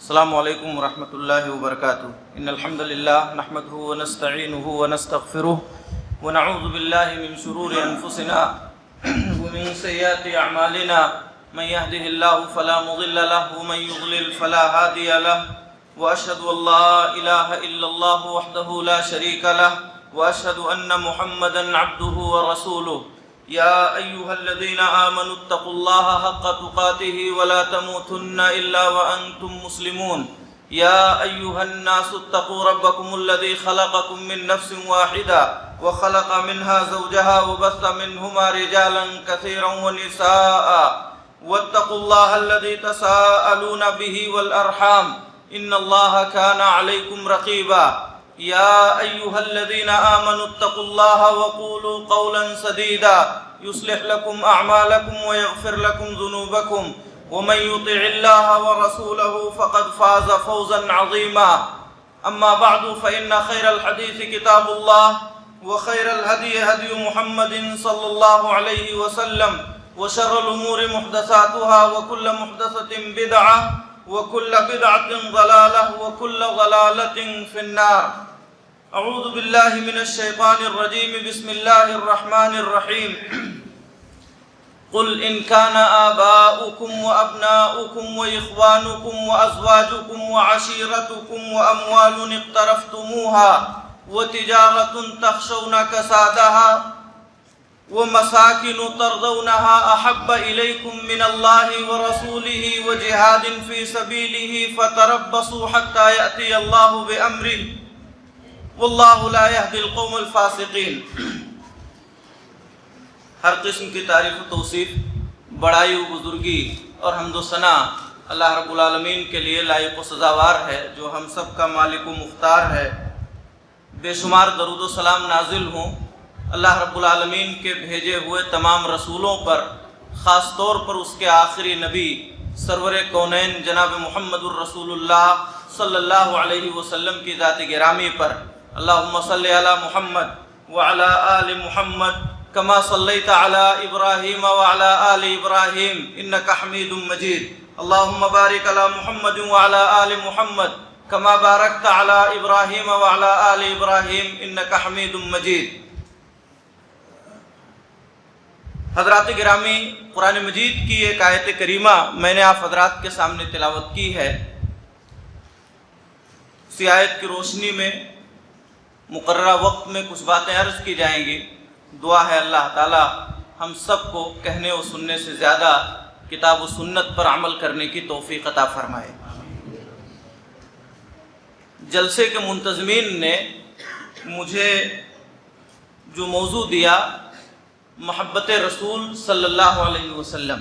السلام علیکم ورحمۃ اللہ وبرکاتہ ان الحمد للہ نحمده ونستعینه ونستغفره ونعوذ باللہ من شرور انفسنا ومن سیئات اعمالنا من يهده الله فلا مضل له ومن يضلل فلا هادي له واشهد ان لا اله الا الله وحده لا شريك له واشهد ان محمدا عبده ورسوله یا ایہا الذین آمنوا اتقوا اللہ حق تقاته ولا تموتن الا وانتم مسلمون یا ایہا الناس اتقوا ربکم الذی خلقکم من نفس واحدہ وخلق منها زوجها وبث منهما رجالا كثيرا ونساء واتقوا الله الذي تساءلون به والارحام ان اللہ كان علیکم رقیبا یا ایہا الذین آمنوا اتقوا اللہ وقولوا قولا سدیدا یصلح لکم اعمالکم ویغفر لکم ذنوبکم ومن یطع اللہ ورسولہ فقد فاز فوزا عظیما اما بعد فإن خیر الحدیث کتاب اللہ وخیر الہدی ہدی محمد صلی اللہ علیہ وسلم وشر الامور محدثاتها وکل محدثة بدعہ وكل بدعة ضلالة وكل ضلالة في النار اعوذ باللہ من الشیطان الرجیم بسم اللہ الرحمن الرحیم قل ان كان آباؤكم وأبناؤكم وإخوانكم وأزواجكم وعشيرتكم وأموال اقترفتموها وتجارة تخشون كسادها ومساكن ترضونها أحب إليكم من الله ورسوله وجهاد في سبيله فتربصوا حتى يأتي الله بأمره والله لا يهدي القوم الفاسقين۔ ہر قسم کی تعریف و توصیف، بڑائی و بزرگی اور حمد و ثنا اللہ رب العالمین کے لیے لائق و سزاوار ہے، جو ہم سب کا مالک و مختار ہے۔ بے شمار درود و سلام نازل ہوں اللہ رب العالمین کے بھیجے ہوئے تمام رسولوں پر، خاص طور پر اس کے آخری نبی سرور کونین جناب محمد الرسول اللہ صلی اللہ علیہ وسلم کی ذات گرامی پر۔ اللہم صلی علی محمد وعلی آل محمد کما صلیت علی ابراہیم وعلی آل ابراہیم انک حمید مجید۔ اللہم بارک علی محمد وعلی آل محمد کما بارکت علی ابراہیم وعلی آل ابراہیم انک حمید مجید۔ حضرات گرامی، قرآن مجید کی ایک آیت کریمہ میں نے آپ حضرات کے سامنے تلاوت کی ہے۔ اسی آیت کی روشنی میں مقررہ وقت میں کچھ باتیں عرض کی جائیں گی۔ دعا ہے اللہ تعالی ہم سب کو کہنے و سننے سے زیادہ کتاب و سنت پر عمل کرنے کی توفیق عطا فرمائے۔ جلسے کے منتظمین نے مجھے جو موضوع دیا، محبت رسول صلی اللہ علیہ وسلم،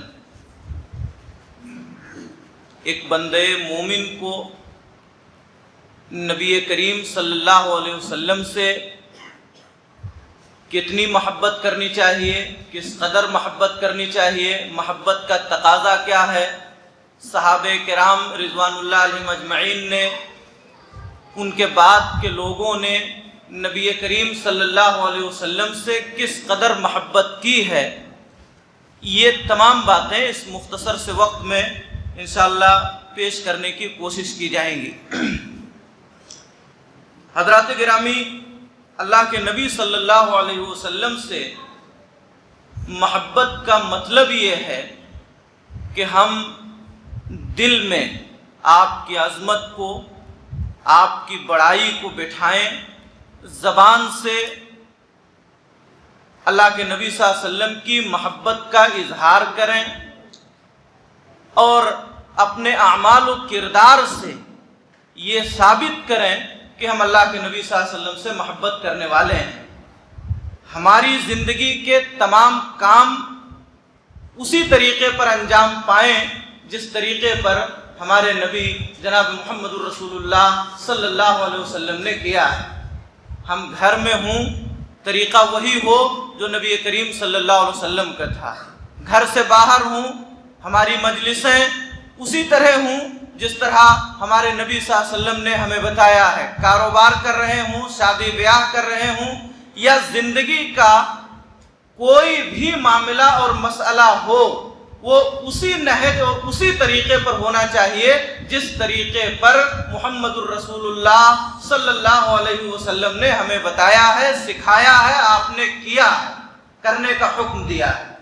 ایک بندے مومن کو نبی کریم صلی اللہ علیہ وسلم سے کتنی محبت کرنی چاہیے، کس قدر محبت کرنی چاہیے، محبت کا تقاضا کیا ہے، صحابہ کرام رضوان اللہ علیہم اجمعین نے، ان کے بعد کے لوگوں نے نبی کریم صلی اللہ علیہ وسلم سے کس قدر محبت کی ہے، یہ تمام باتیں اس مختصر سے وقت میں انشاءاللہ پیش کرنے کی کوشش کی جائیں گی۔ حضرات گرامی، اللہ کے نبی صلی اللہ علیہ وسلم سے محبت کا مطلب یہ ہے کہ ہم دل میں آپ کی عظمت کو، آپ کی بڑائی کو بٹھائیں، زبان سے اللہ کے نبی صلی اللہ علیہ وسلم کی محبت کا اظہار کریں، اور اپنے اعمال و کردار سے یہ ثابت کریں کہ ہم اللہ کے نبی صلی اللہ علیہ وسلم سے محبت کرنے والے ہیں۔ ہماری زندگی کے تمام کام اسی طریقے پر انجام پائیں جس طریقے پر ہمارے نبی جناب محمد الرسول اللہ صلی اللہ علیہ وسلم نے کیا ہے۔ ہم گھر میں ہوں، طریقہ وہی ہو جو نبی کریم صلی اللہ علیہ وسلم کا تھا۔ گھر سے باہر ہوں، ہماری مجلسیں اسی طرح ہوں جس طرح ہمارے نبی صلی اللہ علیہ وسلم نے ہمیں بتایا ہے۔ کاروبار کر رہے ہوں، شادی بیاہ کر رہے ہوں، یا زندگی کا کوئی بھی معاملہ اور مسئلہ ہو، وہ اسی نہج اور اسی طریقے پر ہونا چاہیے جس طریقے پر محمد الرسول اللہ صلی اللہ علیہ وسلم نے ہمیں بتایا ہے، سکھایا ہے، آپ نے کیا ہے، کرنے کا حکم دیا ہے۔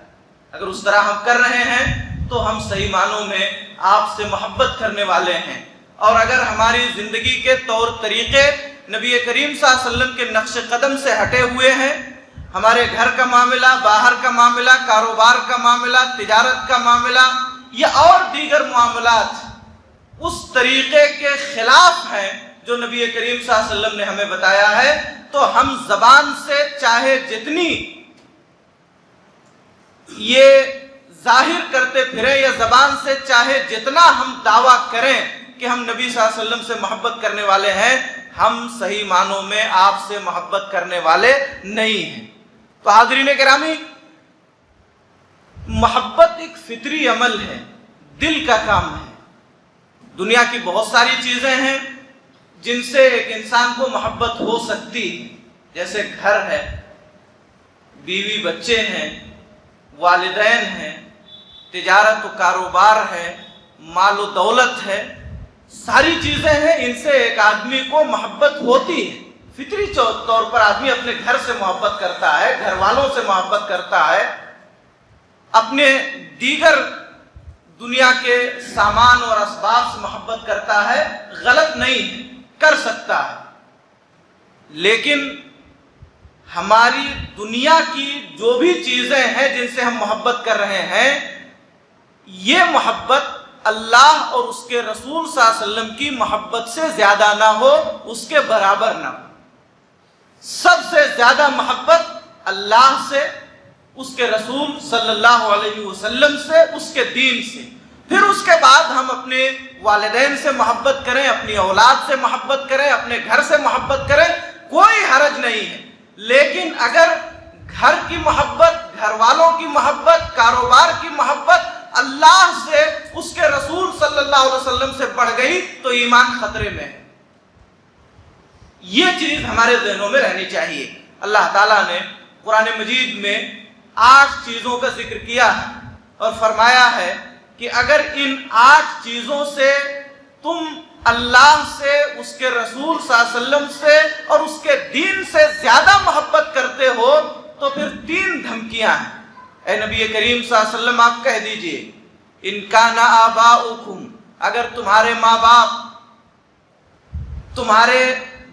اگر اس طرح ہم کر رہے ہیں تو ہم صحیح معنوں میں آپ سے محبت کرنے والے ہیں، اور اگر ہماری زندگی کے طور طریقے نبی کریم صلی اللہ علیہ وسلم کے نقش قدم سے ہٹے ہوئے ہیں، ہمارے گھر کا معاملہ، باہر کا معاملہ، کاروبار کا معاملہ، تجارت کا معاملہ یا اور دیگر معاملات اس طریقے کے خلاف ہیں جو نبی کریم صلی اللہ علیہ وسلم نے ہمیں بتایا ہے، تو ہم زبان سے چاہے جتنی یہ ظاہر کرتے پھریں یا زبان سے چاہے جتنا ہم دعویٰ کریں کہ ہم نبی صلی اللہ علیہ وسلم سے محبت کرنے والے ہیں، ہم صحیح معنوں میں آپ سے محبت کرنے والے نہیں ہیں۔ تو حاضرین گرامی، محبت ایک فطری عمل ہے، دل کا کام ہے۔ دنیا کی بہت ساری چیزیں ہیں جن سے ایک انسان کو محبت ہو سکتی ہے، جیسے گھر ہے، بیوی بچے ہیں، والدین ہیں، تجارت و کاروبار ہے، مال و دولت ہے، ساری چیزیں ہیں، ان سے ایک آدمی کو محبت ہوتی ہے۔ فطری طور پر آدمی اپنے گھر سے محبت کرتا ہے، گھر والوں سے محبت کرتا ہے، اپنے دیگر دنیا کے سامان اور اسباب سے محبت کرتا ہے، غلط نہیں کر سکتا ہے، لیکن ہماری دنیا کی جو بھی چیزیں ہیں جن سے ہم محبت کر رہے ہیں، یہ محبت اللہ اور اس کے رسول صلی اللہ علیہ وسلم کی محبت سے زیادہ نہ ہو، اس کے برابر نہ ہو۔ سب سے زیادہ محبت اللہ سے، اس کے رسول صلی اللہ علیہ وسلم سے، اس کے دین سے، پھر اس کے بعد ہم اپنے والدین سے محبت کریں، اپنی اولاد سے محبت کریں، اپنے گھر سے محبت کریں، کوئی حرج نہیں ہے۔ لیکن اگر گھر کی محبت، گھر والوں کی محبت، کاروبار کی محبت اللہ سے، اس کے رسول صلی اللہ علیہ وسلم سے بڑھ گئی تو ایمان خطرے میں ہے۔ یہ چیز ہمارے ذہنوں میں رہنی چاہیے۔ اللہ تعالیٰ نے قرآن مجید میں 8 چیزوں کا ذکر کیا ہے اور فرمایا ہے کہ اگر ان 8 چیزوں سے تم اللہ سے، اس کے رسول صلی اللہ علیہ وسلم سے اور اس کے دین سے زیادہ محبت کرتے ہو تو پھر 3 دھمکیاں ہیں۔ اے نبی کریم صلی اللہ علیہ وسلم، آپ کہہ دیجئے ان کان آباؤکم، اگر تمہارے ماں باپ، تمہارے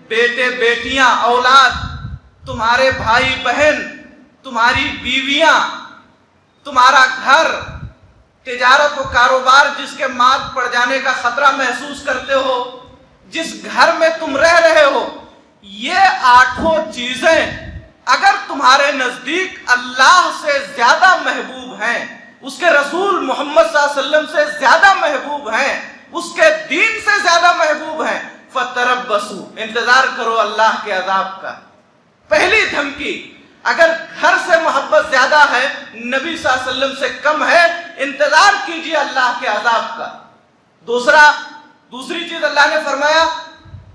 بیٹے بیٹیاں، اولاد، تمہارے بھائی بہن، تمہاری بیویاں، تمہارا گھر، تجارت و کاروبار جس کے مات پڑ جانے کا خطرہ محسوس کرتے ہو، جس گھر میں تم رہ رہے ہو، یہ 8 چیزیں اگر تمہارے نزدیک اللہ سے زیادہ محبوب ہیں، اس کے رسول محمد صلی اللہ علیہ وسلم سے زیادہ محبوب ہیں، اس کے دین سے زیادہ محبوب ہیں، فتربصوا، انتظار کرو اللہ کے عذاب کا۔ پہلی دھمکی، اگر گھر سے محبت زیادہ ہے، نبی صلی اللہ علیہ وسلم سے کم ہے، انتظار کیجئے اللہ کے عذاب کا۔ دوسری چیز اللہ نے فرمایا،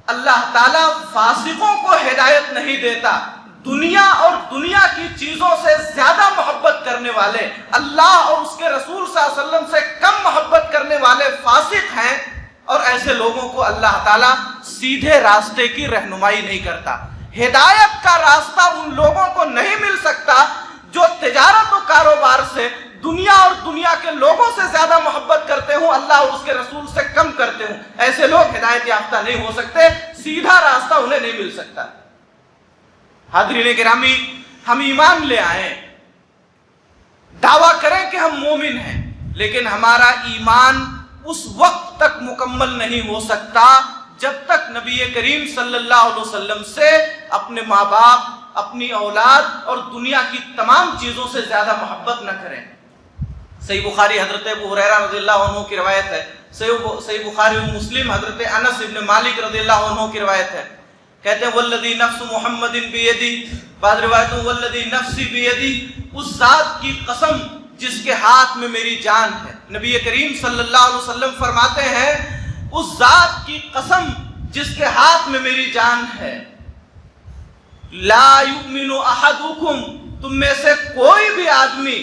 اللہ تعالیٰ فاسقوں کو ہدایت نہیں دیتا۔ دنیا اور دنیا کی چیزوں سے زیادہ محبت کرنے والے، اللہ اور اس کے رسول صلی اللہ علیہ وسلم سے کم محبت کرنے والے فاسق ہیں، اور ایسے لوگوں کو اللہ تعالیٰ سیدھے راستے کی رہنمائی نہیں کرتا۔ ہدایت کا راستہ ان لوگوں کو نہیں مل سکتا جو تجارت و کاروبار سے، دنیا اور دنیا کے لوگوں سے زیادہ محبت کرتے ہوں، اللہ اور اس کے رسول سے کم کرتے ہوں۔ ایسے لوگ ہدایت یافتہ نہیں ہو سکتے، سیدھا راستہ انہیں نہیں مل سکتا۔ حاضرین گرامی، ہم ایمان لے آئیں، دعویٰ کریں کہ ہم مومن ہیں، لیکن ہمارا ایمان اس وقت تک مکمل نہیں ہو سکتا جب تک نبی کریم صلی اللہ علیہ وسلم سے اپنے ماں باپ، اپنی اولاد اور دنیا کی تمام چیزوں سے زیادہ محبت نہ کریں۔ صحیح بخاری حضرت ابو ہریرہ رضی اللہ عنہ کی روایت ہے، صحیح بخاری و مسلم حضرت انس ابن مالک رضی اللہ عنہ کی روایت ہے، کہتے ہیں والذی نفس محمد بیدی، بعض روایتوں والذی نفسی بیدی، اس ذات کی قسم جس کے ہاتھ میں میری جان ہے۔ نبی کریم صلی اللہ علیہ وسلم فرماتے ہیں اس ذات کی قسم جس کے ہاتھ میں میری جان ہے، لا یؤمن احدکم، تم میں سے کوئی بھی آدمی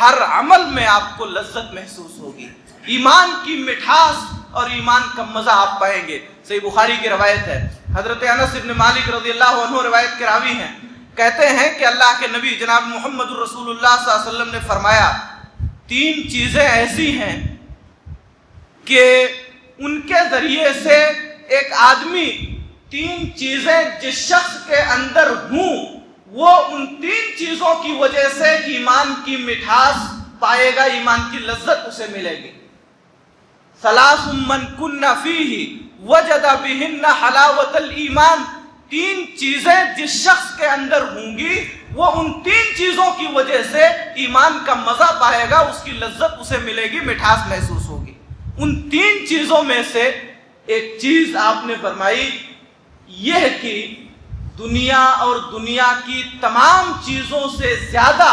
ہر عمل میں آپ کو لذت محسوس ہوگی، ایمان کی مٹھاس اور ایمان کا مزہ آپ پائیں گے۔ صحیح بخاری کی روایت ہے، حضرت انس بن مالک رضی اللہ عنہ روایت کے راوی ہیں، کہتے ہیں کہ اللہ کے نبی جناب محمد الرسول اللہ صلی اللہ علیہ وسلم نے فرمایا 3 چیزیں ایسی ہیں کہ ان کے ذریعے سے ایک آدمی 3 چیزیں جس شخص کے اندر ہوں وہ ان 3 چیزوں کی وجہ سے ایمان کی مٹھاس پائے گا، ایمان کی لذت اسے ملے گی۔ ثلاث من کن فیہ وجد بہن حلاوت الایمان، 3 چیزیں جس شخص کے اندر ہوں گی وہ ان 3 چیزوں کی وجہ سے ایمان کا مزہ پائے گا، اس کی لذت اسے ملے گی، مٹھاس محسوس ہوگی۔ ان 3 چیزوں میں سے ایک چیز آپ نے فرمائی یہ کہ دنیا اور دنیا کی تمام چیزوں سے زیادہ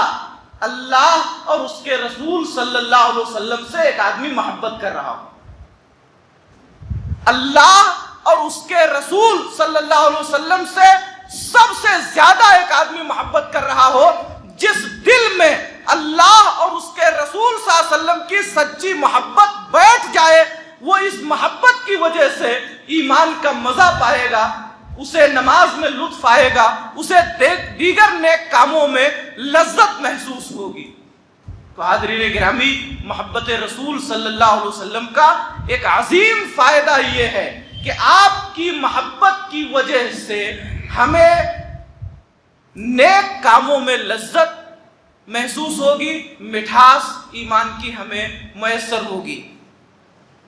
اللہ اور اس کے رسول صلی اللہ علیہ وسلم سے ایک آدمی محبت کر رہا ہو۔ اللہ اور اس کے رسول صلی اللہ علیہ وسلم سے سب سے زیادہ ایک آدمی محبت کر رہا ہو، جس دل میں اللہ اور اس کے رسول صلی اللہ علیہ وسلم کی سچی محبت بیٹھ جائے، وہ اس محبت کی وجہ سے ایمان کا مزہ پائے گا، اسے نماز میں لطف آئے گا، اسے دیگر نیک کاموں میں لذت محسوس ہوگی۔ تو حاضرین گرامی، محبت رسول صلی اللہ علیہ وسلم کا ایک عظیم فائدہ یہ ہے کہ آپ کی محبت کی وجہ سے ہمیں نیک کاموں میں لذت محسوس ہوگی، مٹھاس ایمان کی ہمیں میسر ہوگی۔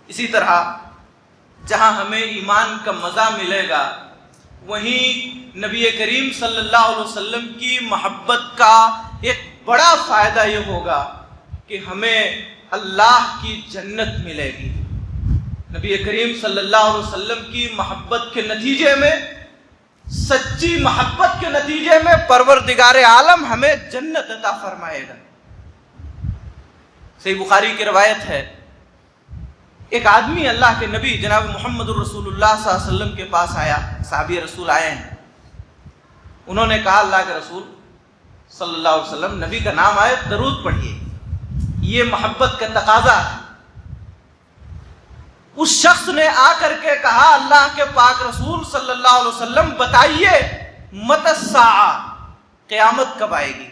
اسی طرح جہاں ہمیں ایمان کا مزہ ملے گا وہیں نبی کریم صلی اللہ علیہ وسلم کی محبت کا ایک بڑا فائدہ یہ ہوگا کہ ہمیں اللہ کی جنت ملے گی۔ نبی کریم صلی اللہ علیہ وسلم کی محبت کے نتیجے میں، سچی محبت کے نتیجے میں پروردگار عالم ہمیں جنت عطا فرمائے گا۔ صحیح بخاری کی روایت ہے، ایک آدمی اللہ کے نبی جناب محمد الرسول اللہ صلی اللہ علیہ وسلم کے پاس آیا، صحابی رسول آئے ہیں، انہوں نے کہا اللہ کے رسول صلی اللہ علیہ وسلم نبی کا نام آئے درود پڑھیے، یہ محبت کا تقاضا ہے۔ اس شخص نے آ کر کے کہا اللہ کے پاک رسول صلی اللہ علیہ وسلم بتائیے متی الساعہ، قیامت کب آئے گی؟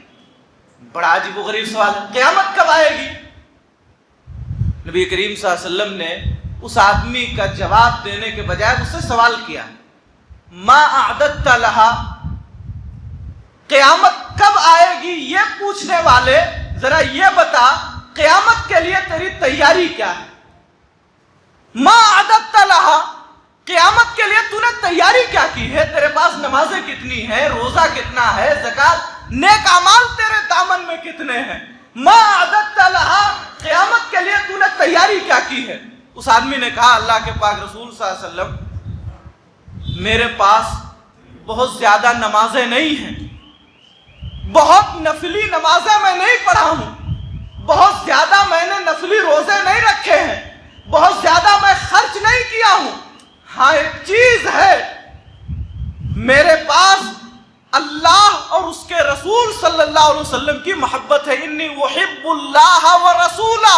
بڑا عجیب و غریب سوال ہے، قیامت کب آئے گی؟ نبی کریم صلی اللہ علیہ وسلم نے اس آدمی کا جواب دینے کے بجائے اس سے سوال کیا، ما اعددت لہا، قیامت کب آئے گی یہ پوچھنے والے ذرا یہ بتا قیامت کے لیے تیری تیاری کیا ہے؟ ما اعددت لہا، قیامت کے لیے تو نے تیاری کیا کی ہے؟ تیرے پاس نمازیں کتنی ہیں، روزہ کتنا ہے، زکوٰۃ، نیک اعمال تیرے دامن میں کتنے ہیں؟ ما اعددت لہا، قیامت کے لیے تو نے تیاری کیا کی ہے؟ اس آدمی نے کہا اللہ کے پاک رسول صلی اللہ علیہ وسلم میرے پاس بہت زیادہ نمازیں نہیں ہیں، بہت نفلی نمازیں میں نہیں پڑھا ہوں، بہت زیادہ میں نے نفلی روزے نہیں رکھے ہیں، بہت زیادہ میں خرچ نہیں کیا ہوں، ہاں ایک چیز ہے میرے پاس اللہ اور اس کے رسول صلی اللہ علیہ وسلم کی محبت ہے، انی احب اللہ ورسولہ،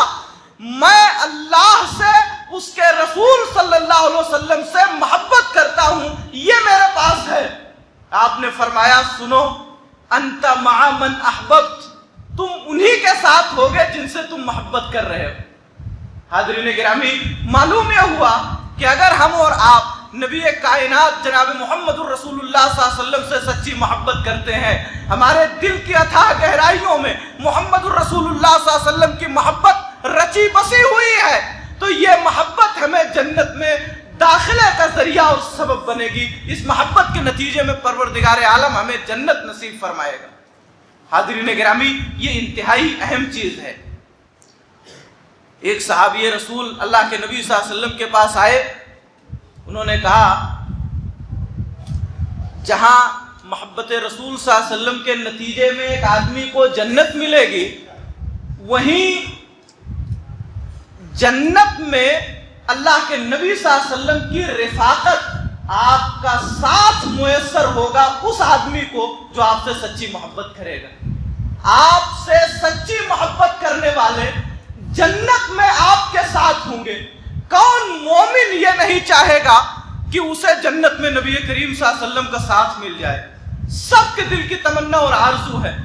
میں اللہ سے اس کے رسول صلی اللہ علیہ وسلم سے محبت کرتا ہوں، یہ میرے پاس ہے۔ آپ نے فرمایا سنو، انت مع من احببت، تم انہی کے ساتھ ہوگے جن سے تم محبت کر رہے ہو۔ حاضرین گرامی، معلوم یہ ہوا کہ اگر ہم اور آپ نبی کائنات جناب محمد الرسول اللہ صلی اللہ علیہ وسلم سے سچی محبت کرتے ہیں، ہمارے دل کی اتھاہ گہرائیوں میں محمد الرسول اللہ صلی اللہ علیہ وسلم کی محبت رچی بسی ہوئی ہے، تو یہ محبت ہمیں جنت میں داخلے کا ذریعہ اور سبب بنے گی۔ اس محبت کے نتیجے میں پروردگار عالم ہمیں جنت نصیب فرمائے گا۔ حاضرین گرامی، یہ انتہائی اہم چیز ہے۔ ایک صحابی رسول اللہ کے نبی صلی اللہ علیہ وسلم کے پاس آئے، انہوں نے کہا جہاں محبت رسول صلی اللہ علیہ وسلم کے نتیجے میں ایک آدمی کو جنت ملے گی، وہیں جنت میں اللہ کے نبی صلی اللہ علیہ وسلم کی رفاقت، آپ کا ساتھ میسر ہوگا اس آدمی کو جو آپ سے سچی محبت کرے گا۔ آپ سے سچی محبت کرنے والے جنت میں آپ کے ساتھ ہوں گے۔ کون مومن یہ نہیں چاہے گا کہ اسے جنت میں نبی کریم صلی اللہ علیہ وسلم کا ساتھ مل جائے؟ سب کے دل کی تمنا اور آرزو ہے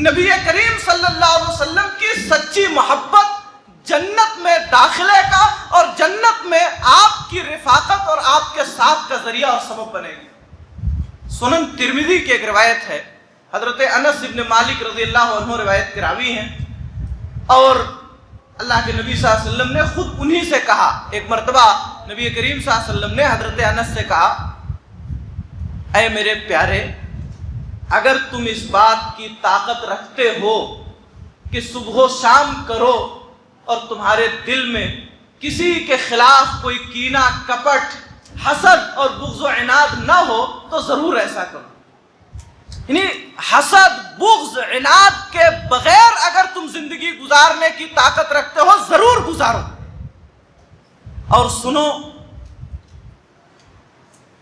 نبی کریم صلی اللہ علیہ وسلم کی سچی محبت جنت میں داخلے کا، اور جنت میں آپ کی رفاقت اور آپ کے ساتھ کا ذریعہ اور سبب بنے گی۔ سنن ترمذی کی ایک روایت ہے، حضرت انس ابن مالک رضی اللہ عنہ روایت کے راوی ہیں، اور اللہ کے نبی صلی اللہ علیہ وسلم نے خود انہی سے کہا، ایک مرتبہ نبی کریم صلی اللہ علیہ وسلم نے حضرت انس سے کہا، اے میرے پیارے، اگر تم اس بات کی طاقت رکھتے ہو کہ صبح و شام کرو اور تمہارے دل میں کسی کے خلاف کوئی کینہ، کپٹ، حسد اور بغض و عناد نہ ہو تو ضرور ایسا کرو۔ یعنی حسد، بغض، عناد کے بغیر اگر تم زندگی گزارنے کی طاقت رکھتے ہو ضرور گزارو۔ اور سنو،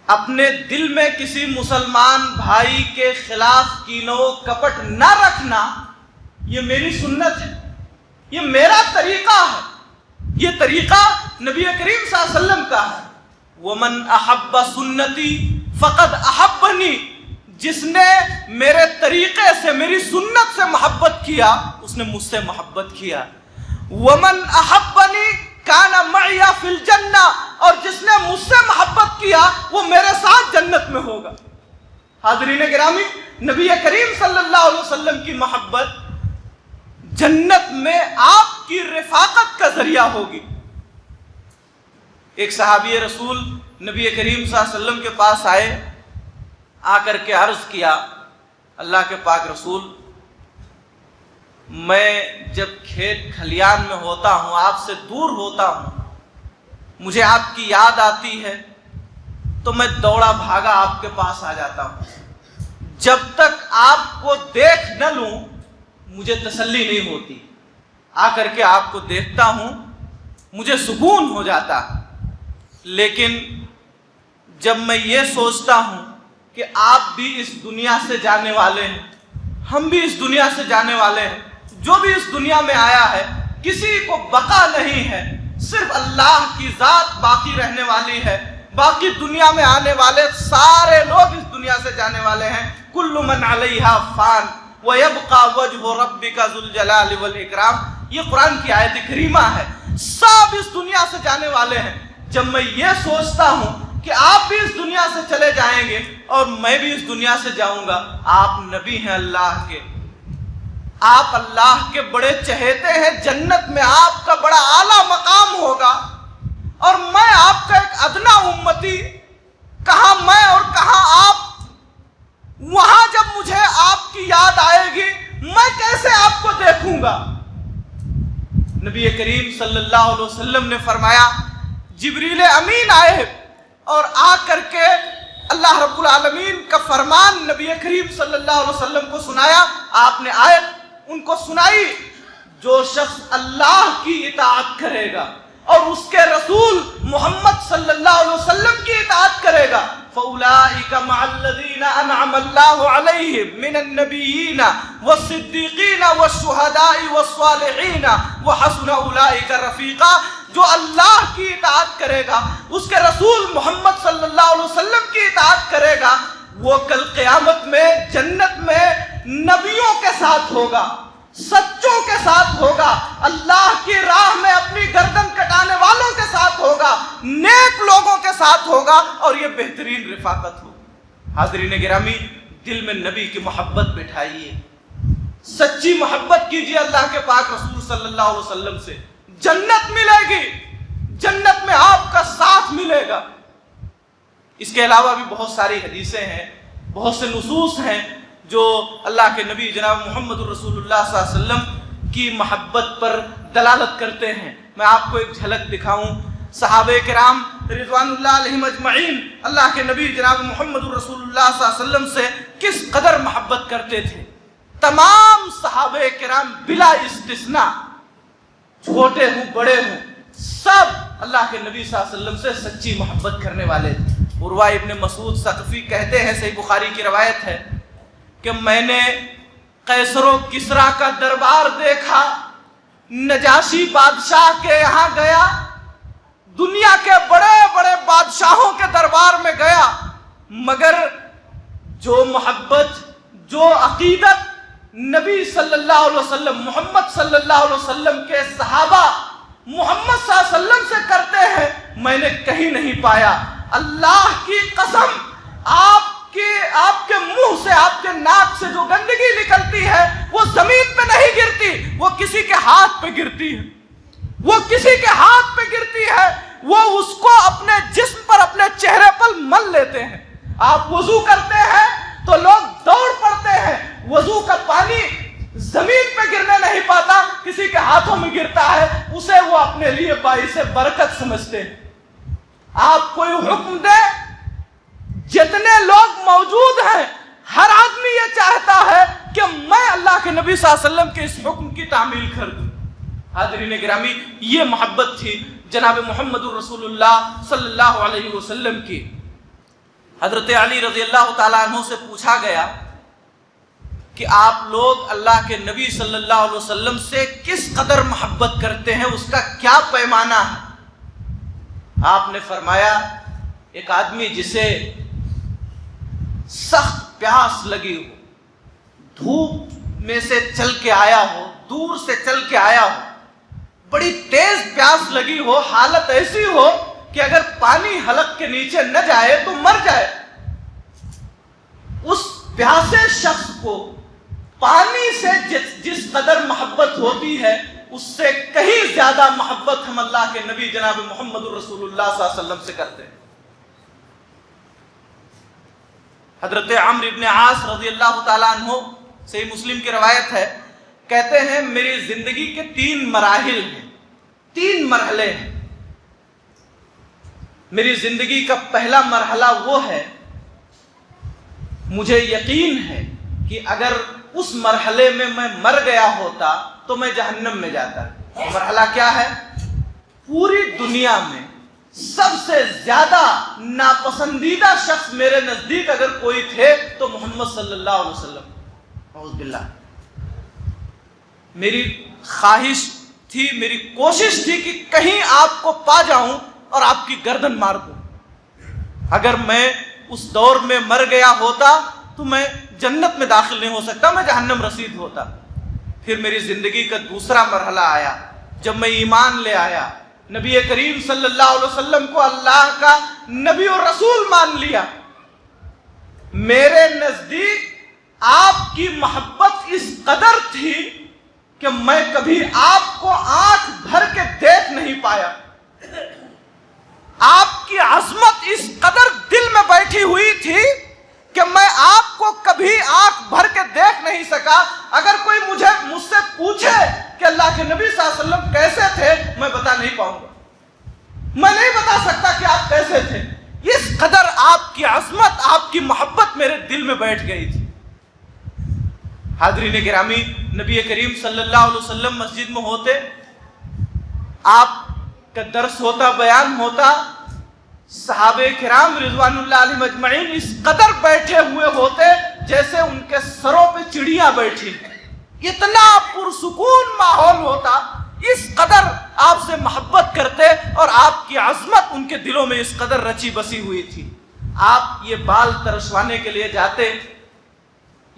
اپنے دل میں کسی مسلمان بھائی کے خلاف کینہ و کپٹ نہ رکھنا یہ میری سنت ہے، یہ میرا طریقہ ہے، یہ طریقہ نبی کریم صلی اللہ علیہ وسلم کا ہے۔ وَمَنْ أَحَبَّ سُنَّتِي فَقَدْ أَحَبَّنِي، جس نے میرے طریقے سے، میری سنت سے محبت کیا اس نے مجھ سے محبت کیا۔ وَمَنْ أَحَبَّنِي كَانَ مَعِيَ فِي الْجَنَّةِ، اور جس نے مجھ سے محبت کیا وہ میرے ساتھ جنت میں ہوگا۔ حاضرین گرامی، نبی کریم صلی اللہ علیہ وسلم کی محبت جنت میں آپ کی رفاقت کا ذریعہ ہوگی۔ ایک صحابی رسول نبی کریم صلی اللہ علیہ وسلم کے پاس آئے، آ کر کے عرض کیا، اللہ کے پاک رسول، میں جب کھیت کھلیان میں ہوتا ہوں، آپ سے دور ہوتا ہوں، مجھے آپ کی یاد آتی ہے تو میں دوڑا بھاگا آپ کے پاس آ جاتا ہوں۔ جب تک آپ کو دیکھ نہ لوں مجھے تسلی نہیں ہوتی، آ کر کے آپ کو دیکھتا ہوں مجھے سکون ہو جاتا۔ لیکن جب میں یہ سوچتا ہوں کہ آپ بھی اس دنیا سے جانے والے ہیں، ہم بھی اس دنیا سے جانے والے ہیں، جو بھی اس دنیا میں آیا ہے کسی کو بقا نہیں ہے، صرف اللہ کی ذات باقی رہنے والی ہے، باقی دنیا میں آنے والے سارے لوگ اس دنیا سے جانے والے ہیں۔ کل من علیہا فان وَيَبْقَى وَجْهُ رَبِّكَ ذُو الْجَلَالِ وَالْإِكْرَامِ، یہ قرآن کی آیت کریمہ ہے۔ سب اس دنیا سے جانے والے ہیں۔ جب میں یہ سوچتا ہوں کہ آپ بھی اس دنیا سے چلے جائیں گے اور میں بھی اس دنیا سے جاؤں گا، آپ نبی ہیں اللہ کے، آپ اللہ کے بڑے چہیتے ہیں، جنت میں آپ کا بڑا اعلیٰ مقام ہوگا، اور میں آپ کا ایک ادنا امتی، کہاں میں اور کہاں آپ، وہاں جب مجھے آپ کی یاد آئے گی میں کیسے آپ کو دیکھوں گا؟ نبی کریم صلی اللہ علیہ وسلم نے فرمایا، جبریل امین آئے اور آ کر کے اللہ رب العالمین کا فرمان نبی کریم صلی اللہ علیہ وسلم کو سنایا۔ آپ نے آیت ان کو سنائی، جو شخص اللہ کی اطاعت کرے گا اور اس کے رسول محمد صلی اللہ علیہ وسلم کی اطاعت کرے گا، فَأُولَٰئِكَ مَعَ الَّذِينَ أَنْعَمَ اللَّهُ عَلَيْهِمْ مِنَ النَّبِيِّينَ وَالصِّدِّيقِينَ وَالشُّهَدَاءِ وَالصَّالِحِينَ وَحَسُنَ أُولَٰئِكَ رَفِيقًا۔ جو اللہ کی اطاعت کرے گا، اس کے رسول محمد صلی اللہ علیہ وسلم کی اطاعت کرے گا، وہ کل قیامت میں جنت میں نبیوں کے ساتھ ہوگا، سچوں کے ساتھ ہوگا، اللہ کی راہ میں اپنی گردن کٹانے والوں کے ساتھ ہوگا، نیک لوگوں کے ساتھ ہوگا، اور یہ بہترین رفاقت ہوگی۔ حاضرین گرامی، دل میں نبی کی محبت بٹھائیے، سچی محبت کیجیے اللہ کے پاک رسول صلی اللہ علیہ وسلم سے، جنت ملے گی، جنت میں آپ کا ساتھ ملے گا۔ اس کے علاوہ بھی بہت ساری حدیثیں ہیں، بہت سے نصوص ہیں جو اللہ کے نبی جناب محمد الرسول اللہ صلی اللہ علیہ وسلم کی محبت پر دلالت کرتے ہیں۔ میں آپ کو ایک جھلک دکھاؤں، صحابہ کرام رضوان اللہ علیہم اجمعین اللہ کے نبی جناب محمد الرسول اللہ صلی اللہ علیہ وسلم سے کس قدر محبت کرتے تھے۔ تمام صحابہ کرام بلا استثناء، چھوٹے ہوں بڑے ہوں، سب اللہ کے نبی صلی اللہ علیہ وسلم سے سچی محبت کرنے والے تھے۔ عروہ ابن مسعود ثقفی کہتے ہیں، صحیح بخاری کی روایت ہے، کہ میں نے قیصر و کسریٰ کا دربار دیکھا، نجاشی بادشاہ کے یہاں گیا، دنیا کے بڑے بڑے بادشاہوں کے دربار میں گیا، مگر جو محبت، جو عقیدت نبی صلی اللہ علیہ وسلم، محمد صلی اللہ علیہ وسلم کے صحابہ محمد صلی اللہ علیہ وسلم سے کرتے ہیں، میں نے کہیں نہیں پایا۔ اللہ کی قسم، آپ کے منہ سے، آپ کے ناک سے جو گندگی نکلتی ہے وہ زمین پہ نہیں گرتی، وہ کسی کے ہاتھ پہ گرتی ہے، وہ کسی کے ہاتھ پہ گرتی ہے، وہ اس کو اپنے جسم پر، اپنے چہرے پر مل لیتے ہیں۔ آپ وضو کرتے ہیں تو لوگ دوڑ پڑتے ہیں، وضو کا پانی زمین پہ گرنے نہیں پاتا، کسی کے ہاتھوں میں گرتا ہے، اسے وہ اپنے لیے باعث برکت سمجھتے ہیں۔ آپ کوئی حکم دیں، جتنے لوگ موجود ہیں ہر آدمی یہ چاہتا ہے کہ میں اللہ کے نبی صلی اللہ علیہ وسلم کے اس حکم کی تعمیل کر دوں۔ حاضرین گرامی، یہ محبت تھی جناب محمد الرسول اللہ صلی اللہ علیہ وسلم کی۔ حضرت علی رضی اللہ تعالیٰ عنہ سے پوچھا گیا کہ آپ لوگ اللہ کے نبی صلی اللہ علیہ وسلم سے کس قدر محبت کرتے ہیں، اس کا کیا پیمانہ ہے؟ آپ نے فرمایا، ایک آدمی جسے سخت پیاس لگی ہو، دھوپ میں سے چل کے آیا ہو، دور سے چل کے آیا ہو، بڑی تیز پیاس لگی ہو، حالت ایسی ہو کہ اگر پانی حلق کے نیچے نہ جائے تو مر جائے، اس پیاسے شخص کو پانی سے جس قدر محبت ہوتی ہے، اس سے کہیں زیادہ محبت ہم اللہ کے نبی جناب محمد الرسول اللہ صلی اللہ علیہ وسلم سے کرتے ہیں۔ حضرت عمرو ابن عاص رضی اللہ تعالیٰ عنہ، صحیح مسلم کی روایت ہے، کہتے ہیں میری زندگی کے 3 مراحل ہیں، 3 مرحلے ہیں۔ میری زندگی کا پہلا مرحلہ وہ ہے، مجھے یقین ہے کہ اگر اس مرحلے میں میں مر گیا ہوتا تو میں جہنم میں جاتا۔ مرحلہ کیا ہے؟ پوری دنیا میں سب سے زیادہ ناپسندیدہ شخص میرے نزدیک اگر کوئی تھے تو محمد صلی اللہ علیہ وسلم۔ اعوذ باللہ۔ میری خواہش تھی، میری کوشش تھی کہ کہیں آپ کو پا جاؤں اور آپ کی گردن مار دوں۔ اگر میں اس دور میں مر گیا ہوتا تو میں جنت میں داخل نہیں ہو سکتا، میں جہنم رسید ہوتا۔ پھر میری زندگی کا دوسرا مرحلہ آیا جب میں ایمان لے آیا، نبی کریم صلی اللہ علیہ وسلم کو اللہ کا نبی اور رسول مان لیا۔ میرے نزدیک آپ کی محبت اس قدر تھی کہ میں کبھی آپ کو آنکھ بھر کے دیکھ نہیں پایا۔ آپ کی عظمت اس قدر دل میں بیٹھی ہوئی تھی کہ میں آپ کو کبھی آنکھ بھر کے دیکھ نہیں سکا۔ اگر کوئی مجھ سے پوچھے کہ اللہ کے نبی صلی اللہ علیہ وسلم کیسے تھے، میں بتا نہیں پاؤں گا، میں نہیں بتا سکتا کہ آپ کیسے تھے۔ اس قدر آپ کی عظمت، آپ کی محبت میرے دل میں بیٹھ گئی تھی۔ حاضرین گرامی، نبی کریم صلی اللہ علیہ وسلم مسجد میں ہوتے، آپ کا درس ہوتا، بیان ہوتا، صحابہ کرام رضوان اللہ علیہم اجمعین اس قدر بیٹھے ہوئے ہوتے جیسے ان کے سروں پہ چڑیاں بیٹھی ہیں، اتنا پرسکون ماحول ہوتا، اس قدر آپ سے محبت کرتے اور آپ کی عظمت ان کے دلوں میں اس قدر رچی بسی ہوئی تھی۔ آپ یہ بال ترشوانے کے لیے جاتے،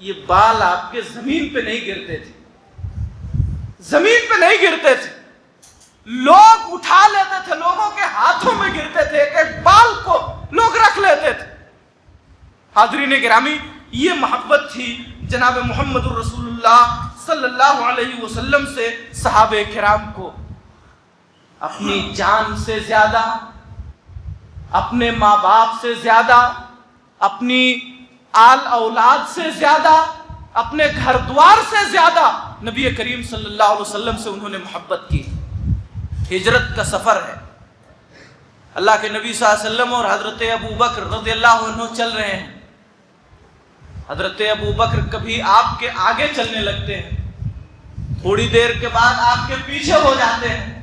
یہ بال آپ کے زمین پہ نہیں گرتے تھے، زمین پہ نہیں گرتے تھے، لوگ اٹھا لیتے تھے، لوگوں کے ہاتھوں میں گرتے تھے، ایک بال کو لوگ رکھ لیتے تھے۔ حاضرین گرامی، یہ محبت تھی جناب محمد الرسول اللہ صلی اللہ علیہ وسلم سے صحابہ کرام کو۔ اپنی جان سے زیادہ، اپنے ماں باپ سے زیادہ، اپنی آل اولاد سے زیادہ، اپنے گھر دوار سے زیادہ نبی کریم صلی اللہ علیہ وسلم سے انہوں نے محبت کی۔ ہجرت کا سفر ہے، اللہ کے نبی صلی اللہ علیہ وسلم اور حضرت ابو بکر رضی اللہ عنہ چل رہے ہیں۔ حضرت ابو بکر کبھی آپ کے آگے چلنے لگتے ہیں، تھوڑی دیر کے بعد آپ کے پیچھے ہو جاتے ہیں،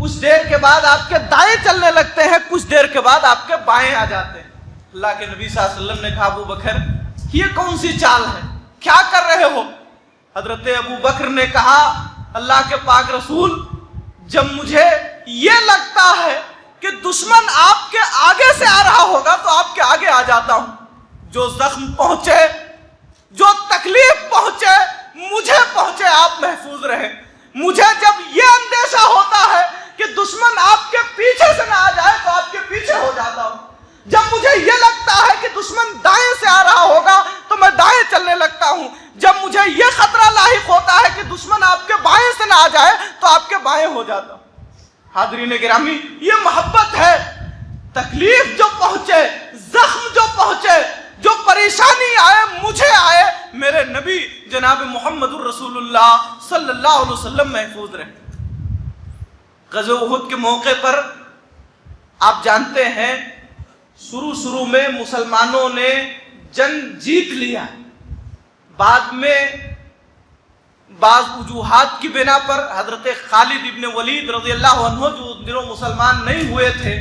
کچھ دیر کے بعد آپ کے دائیں چلنے لگتے ہیں، کچھ دیر کے بعد آپ کے بائیں آ جاتے ہیں۔ اللہ کے نبی صلی اللہ علیہ وسلم نے کہا، ابو بکر یہ کون سی چال ہے، کیا کر رہے ہو؟ حضرت ابو بکر نے کہا اللہ کے پاک رسول جب مجھے یہ لگتا ہے کہ دشمن آپ کے آگے سے آ رہا ہوگا تو آپ کے آگے آ جاتا ہوں. جو زخم پہنچے جو تکلیف پہنچے مجھے پہنچے آپ محفوظ رہیں. مجھے جب یہ اندیشہ ہوتا ہے کہ دشمن آپ کے پیچھے سے نہ آ جائے تو آپ کے پیچھے ہو جاتا ہوں. جب مجھے یہ لگتا ہے کہ دشمن دائیں سے آ رہا ہوگا تو میں دائیں چلنے لگتا ہوں. جب مجھے یہ خطرہ لاحق ہوتا ہے کہ دشمن آپ کے بائیں سے نہ آ جائے تو آپ کے بائیں ہو جاتا ہوں. حاضرین گرامی یہ محبت ہے. تکلیف جو پہنچے زخم جو پہنچے جو پریشانی آئے مجھے آئے میرے نبی جناب محمد الرسول اللہ صلی اللہ علیہ وسلم محفوظ رہے. غزوہ احد کے موقع پر آپ جانتے ہیں شروع میں مسلمانوں نے جنگ جیت لیا. بعد میں بعض وجوہات کی بنا پر حضرت خالد ابن ولید رضی اللہ عنہ جو ان دنوں مسلمان نہیں ہوئے تھے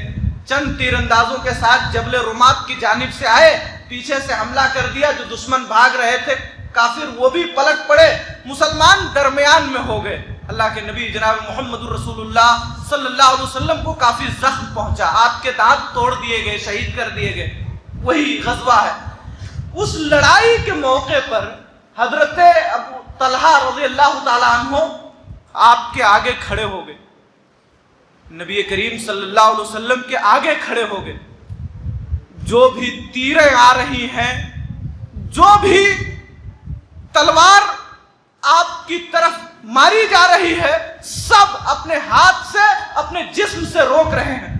چند تیر اندازوں کے ساتھ جبل رمات کی جانب سے آئے, پیچھے سے حملہ کر دیا. جو دشمن بھاگ رہے تھے کافر وہ بھی پلٹ پڑے, مسلمان درمیان میں ہو گئے. اللہ کے نبی جناب محمد الرسول اللہ صلی اللہ علیہ وسلم کو کافی زخم پہنچا, آپ کے دانت توڑ دیے گئے, شہید کر دیے گئے. وہی غزوہ ہے. اس لڑائی کے موقع پر حضرت ابو طلحہ رضی اللہ تعالیٰ عنہ آپ کے آگے کھڑے ہو گئے, نبی کریم صلی اللہ علیہ وسلم کے آگے کھڑے ہو گئے. جو بھی تیریں آ رہی ہیں, جو بھی تلوار آپ کی طرف ماری جا رہی ہے, سب اپنے ہاتھ سے اپنے جسم سے روک رہے ہیں.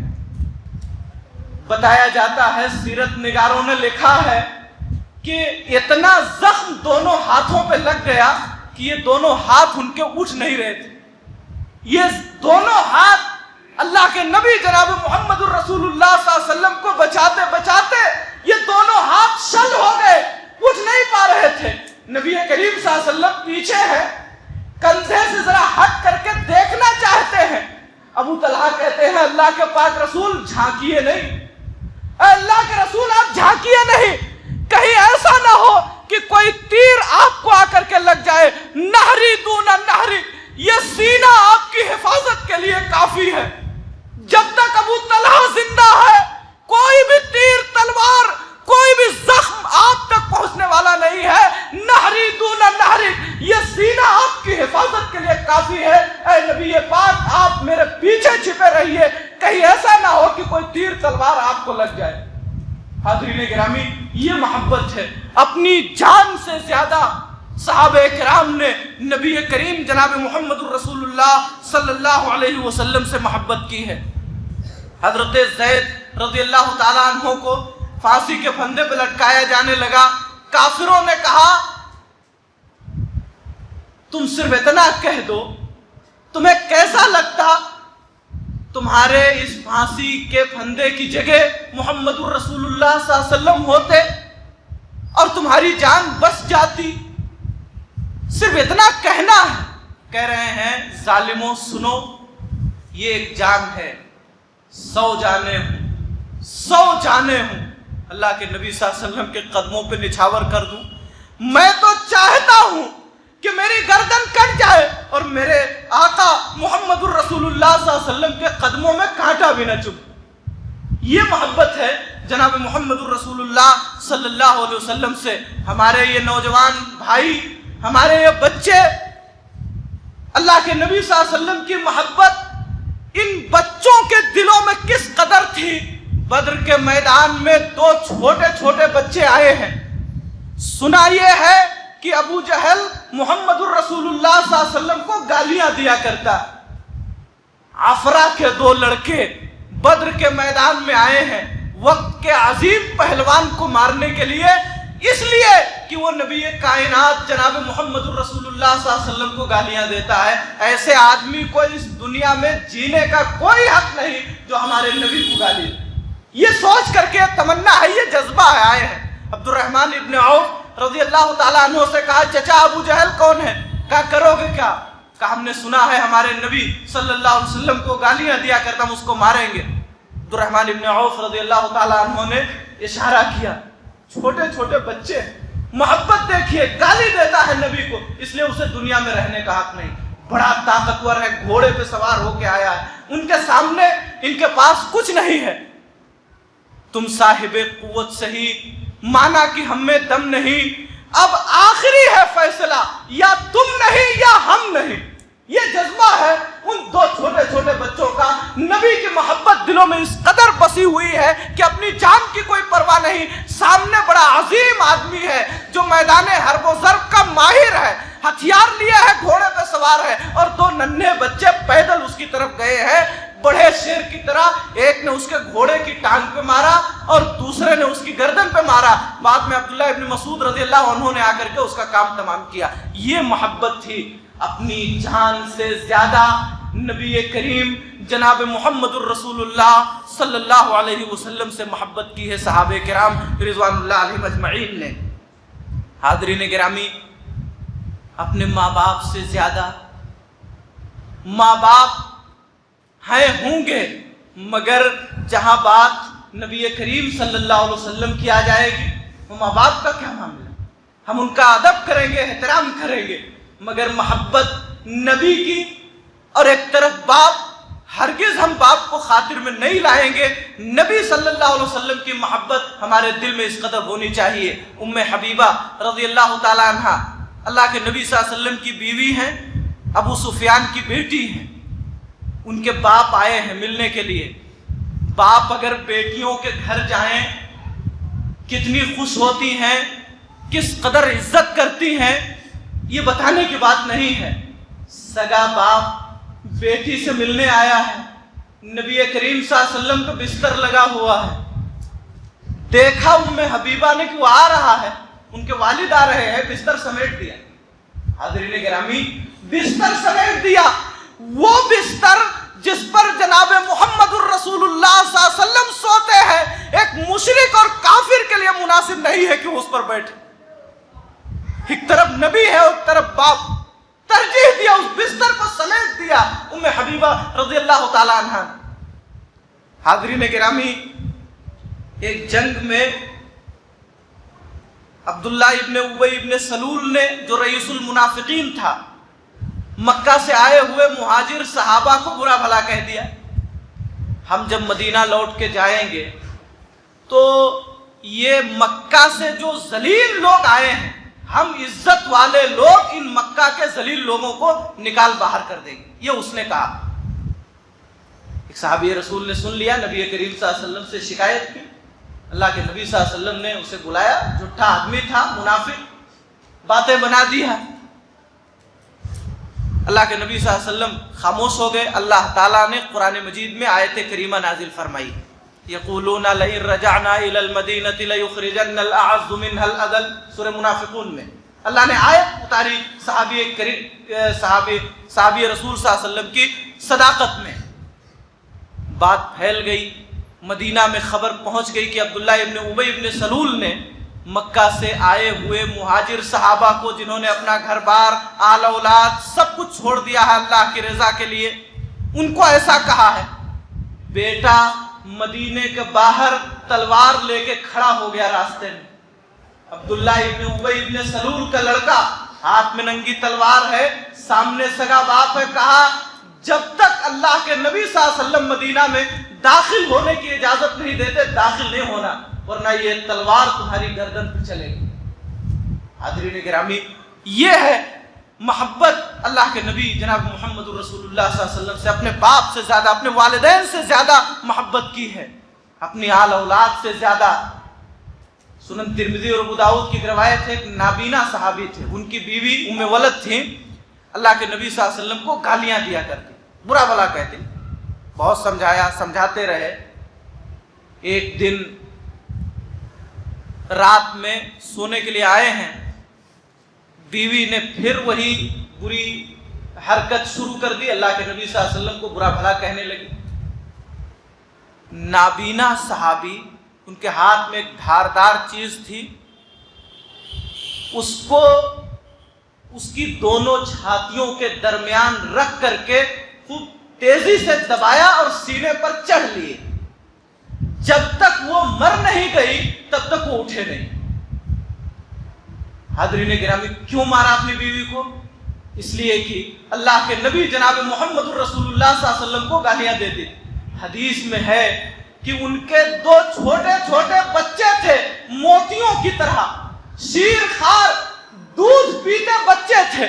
بتایا جاتا ہے سیرت نگاروں نے لکھا ہے کہ اتنا زخم دونوں ہاتھوں پہ لگ گیا کہ یہ دونوں ہاتھ ان کے اٹھ نہیں رہے تھے. یہ دونوں ہاتھ اللہ کے نبی جناب محمد الرسول اللہ صلی اللہ علیہ وسلم کو بچاتے بچاتے یہ دونوں ہاتھ شل ہو گئے, اٹھ نہیں پا رہے تھے. نبی کریم صلی اللہ علیہ وسلم پیچھے ہے, کندھے سے ذرا ہٹ کر کے دیکھنا چاہتے ہیں. ابو طلحہ کہتے ہیں اللہ کے پاک رسول جھانکیے نہیں, اے اللہ کے رسول آپ جھانکیے نہیں, کہیں ایسا نہ ہو کہ کوئی تیر آپ کو آ کر کے لگ جائے. نہری دون نہری, یہ سینہ آپ کی حفاظت کے لیے کافی ہے. جب تک ابو طلحہ زندہ ہے کوئی بھی تیر تلوار کوئی بھی زخم آپ تک پہنچنے والا نہیں ہے. نہری دون نہری, یہ سینہ آپ کی حفاظت کے لیے کافی ہے. اے نبی پاک آپ میرے پیچھے چھپے رہیے, کہیں ایسا نہ ہو کہ کوئی تیر تلوار آپ کو لگ جائے. حاضرین گرامی یہ محبت ہے. اپنی جان سے زیادہ صحابہ کرام نے نبی کریم جناب محمد الرسول اللہ صلی اللہ علیہ وسلم سے محبت کی ہے. حضرت زید رضی اللہ تعالیٰ عنہ کو پھانسی کے پھندے پہ لٹکایا جانے لگا. کافروں نے کہا تم صرف اتنا کہہ دو, تمہیں کیسا لگتا تمہارے اس پھانسی کے پھندے کی جگہ محمد الرسول اللہ صلی اللہ علیہ وسلم ہوتے اور تمہاری جان بچ جاتی. صرف اتنا کہنا ہے. کہہ رہے ہیں ظالموں سنو, یہ ایک جان ہے, 100 جانیں ہوں, 100 جانیں ہوں. اللہ کے نبی صلی اللہ علیہ وسلم کے قدموں پہ نچھاور کر دوں. میں تو چاہتا ہوں کہ میری گردن کٹ جائے اور میرے آقا محمد الرسول اللہ صلی اللہ علیہ وسلم کے قدموں میں کانٹا بھی نہ چبھے. یہ محبت ہے جناب محمد الرسول اللہ صلی اللہ علیہ وسلم سے. ہمارے یہ نوجوان بھائی, ہمارے یہ بچے, اللہ کے نبی صلی اللہ علیہ وسلم کی محبت ان بچوں کے دلوں میں کس قدر تھی. بدر کے میدان میں 2 چھوٹے چھوٹے بچے آئے ہیں. سنا یہ ہے کہ ابو جہل محمد الرسول اللہ صلی اللہ علیہ وسلم کو گالیاں دیا کرتا. عفرا کے 2 لڑکے بدر کے میدان میں آئے ہیں وقت کے عظیم پہلوان کو مارنے کے لیے, اس لیے کہ وہ نبی کائنات جناب محمد الرسول اللہ صلی اللہ علیہ وسلم کو گالیاں دیتا ہے. ایسے آدمی کو اس دنیا میں جینے کا کوئی حق نہیں جو ہمارے نبی کو گالی دے. یہ سوچ کر کے تمنا ہے, یہ جذبہ ہے. آئے ہیں عبد الرحمن ابن عوف رضی اللہ تعالیٰ عنہ سے کہا چچا ابو جہل کون ہے؟ کہا کرو گے کیا؟ کہا ہم نے سنا ہے ہمارے نبی صلی اللہ علیہ وسلم کو گالیاں دیا کرتا, ہم اس کو ماریں گے. عبد الرحمن ابن عوف رضی اللہ تعالیٰ عنہ نے اشارہ کیا, چھوٹے چھوٹے بچے محبت دیکھیے، گالی دیتا ہے نبی کو، اس لیے اسے دنیا میں رہنے کا حق نہیں۔ بڑا طاقتور ہے، گھوڑے پہ سوار ہو کے آیا ہے، ان کے سامنے ان کے پاس کچھ نہیں ہے۔ تم صاحب قوت سہی، مانا کہ ہم میں دم نہیں، اب آخری ہے فیصلہ، یا تم نہیں یا ہم نہیں۔ یہ جذبہ ہے ان دو چھوٹے چھوٹے بچوں کا۔ نبی کی محبت دلوں میں اس قدر بسی ہوئی ہے کہ اپنی جان کی کوئی پرواہ نہیں۔ سامنے بڑا عظیم آدمی ہے جو میدان حرب و ضرب کا ماہر ہے، ہتھیار لیا ہے، گھوڑے پہ سوار ہے، اور دو ننھے بچے پیدل اس کی طرف گئے ہیں بڑے شیر کی طرح۔ ایک نے اس کے گھوڑے کی ٹانگ پہ مارا اور دوسرے نے اس کی گردن پہ مارا۔ بعد میں عبداللہ ابن مسعود رضی اللہ عنہ نے آ کر کے اس کا کام تمام کیا۔ یہ محبت تھی، اپنی جان سے زیادہ نبی کریم جناب محمد الرسول اللہ صلی اللہ علیہ وسلم سے محبت کی ہے صحابہ کرام رضوان اللہ علیہم اجمعین نے۔ حاضرین گرامی، اپنے ماں باپ سے زیادہ، ماں باپ ہیں ہوں گے، مگر جہاں بات نبی کریم صلی اللہ علیہ وسلم کی آ جائے گی، وہ ماں باپ کا کیا معاملہ؟ ہم ان کا ادب کریں گے، احترام کریں گے، مگر محبت نبی کی اور ایک طرف باپ، ہرگز ہم باپ کو خاطر میں نہیں لائیں گے۔ نبی صلی اللہ علیہ وسلم کی محبت ہمارے دل میں اس قدر ہونی چاہیے۔ ام حبیبہ رضی اللہ تعالیٰ عنہ اللہ کے نبی صلی اللہ علیہ وسلم کی بیوی ہیں، ابو سفیان کی بیٹی ہیں۔ ان کے باپ آئے ہیں ملنے کے لیے۔ باپ اگر بیٹیوں کے گھر جائیں کتنی خوش ہوتی ہیں، کس قدر عزت کرتی ہیں، یہ بتانے کی بات نہیں ہے۔ سگا باپ بیٹی سے ملنے آیا ہے، نبی کریم صلی اللہ علیہ وسلم کو بستر لگا ہوا ہے، دیکھا ام حبیبہ نے کہ وہ آ رہا ہے، ان کے والد آ رہے ہیں، بستر سمیٹ دیا۔ حاضرین گرامی، بستر سمیٹ دیا، وہ بستر جس پر جناب محمد الرسول اللہ صلی اللہ علیہ وسلم سوتے ہیں، ایک مشرک اور کافر کے لیے مناسب نہیں ہے کہ وہ اس پر بیٹھے۔ ایک طرف نبی ہے اور ایک طرف باپ، ترجیح دیا، اس بستر کو سمیٹ دیا ام حبیبہ رضی اللہ تعالیٰ عنہ۔ حاضرین گرامی، ایک جنگ میں عبداللہ ابن ابی ابن سلول نے، جو رئیس المنافقین تھا، مکہ سے آئے ہوئے مہاجر صحابہ کو برا بھلا کہہ دیا۔ ہم جب مدینہ لوٹ کے جائیں گے تو یہ مکہ سے جو ذلیل لوگ آئے ہیں، ہم عزت والے لوگ ان مکہ کے ذلیل لوگوں کو نکال باہر کر دیں گے، یہ اس نے کہا۔ ایک صحابی رسول نے سن لیا، نبی کریم صلی اللہ علیہ وسلم سے شکایت کی۔ اللہ کے نبی صلی اللہ علیہ وسلم نے اسے بلایا، جھوٹا آدمی تھا، منافق، باتیں بنا دیا۔ اللہ کے نبی صلی اللہ علیہ وسلم خاموش ہو گئے۔ اللہ تعالیٰ نے قرآن مجید میں آیت کریمہ نازل فرمائی، یقولون لئن رجعنا الى المدینۃ لیخرجن الاعز منها الاذل، سورہ منافقون میں اللہ نے آیت اتاری صحابی رسول صلی اللہ علیہ وسلم کی صداقت میں۔ بات پھیل گئی، مدینہ میں خبر پہنچ گئی کہ عبداللہ ابن ابی ابن سلول نے مکہ سے آئے ہوئے مہاجر صحابہ کو، جنہوں نے اپنا گھر بار، آل اولاد سب کچھ چھوڑ دیا ہے اللہ کی رضا کے لیے، ان کو ایسا کہا ہے۔ بیٹا مدینے کے باہر تلوار لے کے کھڑا ہو گیا راستے میں۔ عبداللہ ابن ابی ابن سلول کا لڑکا ہاتھ میں ننگی تلوار ہے، سامنے سگا باپ ہے، کہا جب تک اللہ کے نبی صلی اللہ علیہ وسلم مدینہ میں داخل ہونے کی اجازت نہیں دیتے، داخل نہیں ہونا، ورنہ یہ تلوار تمہاری گردن پہ چلے گی۔ حاضرین گرامی، یہ ہے محبت اللہ کے نبی جناب محمد الرسول اللہ صلی اللہ علیہ وسلم سے اپنے باپ سے زیادہ، اپنے والدین سے زیادہ محبت کی ہے، اپنی آل اولاد سے زیادہ۔ سنن ترمذی اور ابو داؤد کی روایت ہے، ایک نابینا صحابی تھے، ان کی بیوی ام ولد تھیں، اللہ کے نبی صلی اللہ علیہ وسلم کو گالیاں دیا کرتی، برا بھلا کہتے، بہت سمجھایا، سمجھاتے رہے۔ ایک دن رات میں سونے کے لیے آئے ہیں، بیوی نے پھر وہی بری حرکت شروع کر دی، اللہ کے نبی صلی اللہ علیہ وسلم کو برا بھلا کہنے لگی۔ نابینا صحابی، ان کے ہاتھ میں ایک دھاردار چیز تھی، اس کو اس کی دونوں چھاتیوں کے درمیان رکھ کر کے خوب تیزی سے دبایا اور سینے پر چڑھ لیے۔ جب تک وہ مر نہیں گئی تب تک وہ اٹھے نہیں۔ حاضرین گرامی کیوں مارا اپنی بیوی کو؟ اس لیے کہ اللہ کے نبی جناب محمد الرسول اللہ صلی اللہ علیہ وسلم کو گالیاں دیتے تھے۔ حدیث میں ہے کہ ان کے 2 چھوٹے چھوٹے بچے تھے، موتیوں کی طرح شیر خار دودھ پیتے بچے تھے۔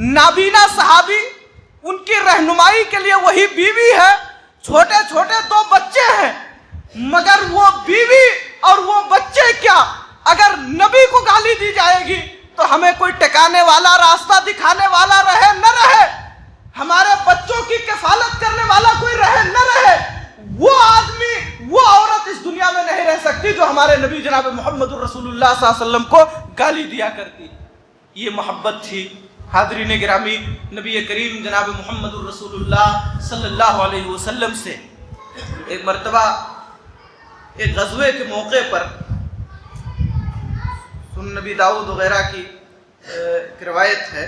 نابینا صحابی، ان کی رہنمائی کے لیے وہی بیوی ہے، چھوٹے چھوٹے 2 بچے ہیں، مگر وہ بیوی اور وہ بچے کیا، اگر نبی کو گالی دی جائے گی تو ہمیں کوئی ٹکانے والا، راستہ دکھانے والا رہے نہ رہے، ہمارے بچوں کی کفالت کرنے والا کوئی رہے نہ رہے، وہ آدمی، وہ عورت اس دنیا میں نہیں رہ سکتی جو ہمارے نبی جناب محمد الرسول اللہ صلی اللہ علیہ وسلم کو گالی دیا کرتی۔ یہ محبت تھی حاضرین گرامی نبی کریم جناب محمد الرسول اللہ صلی اللہ علیہ وسلم سے۔ ایک مرتبہ ایک غزوے کے موقع پر، سنن نبی داؤد وغیرہ کی روایت ہے،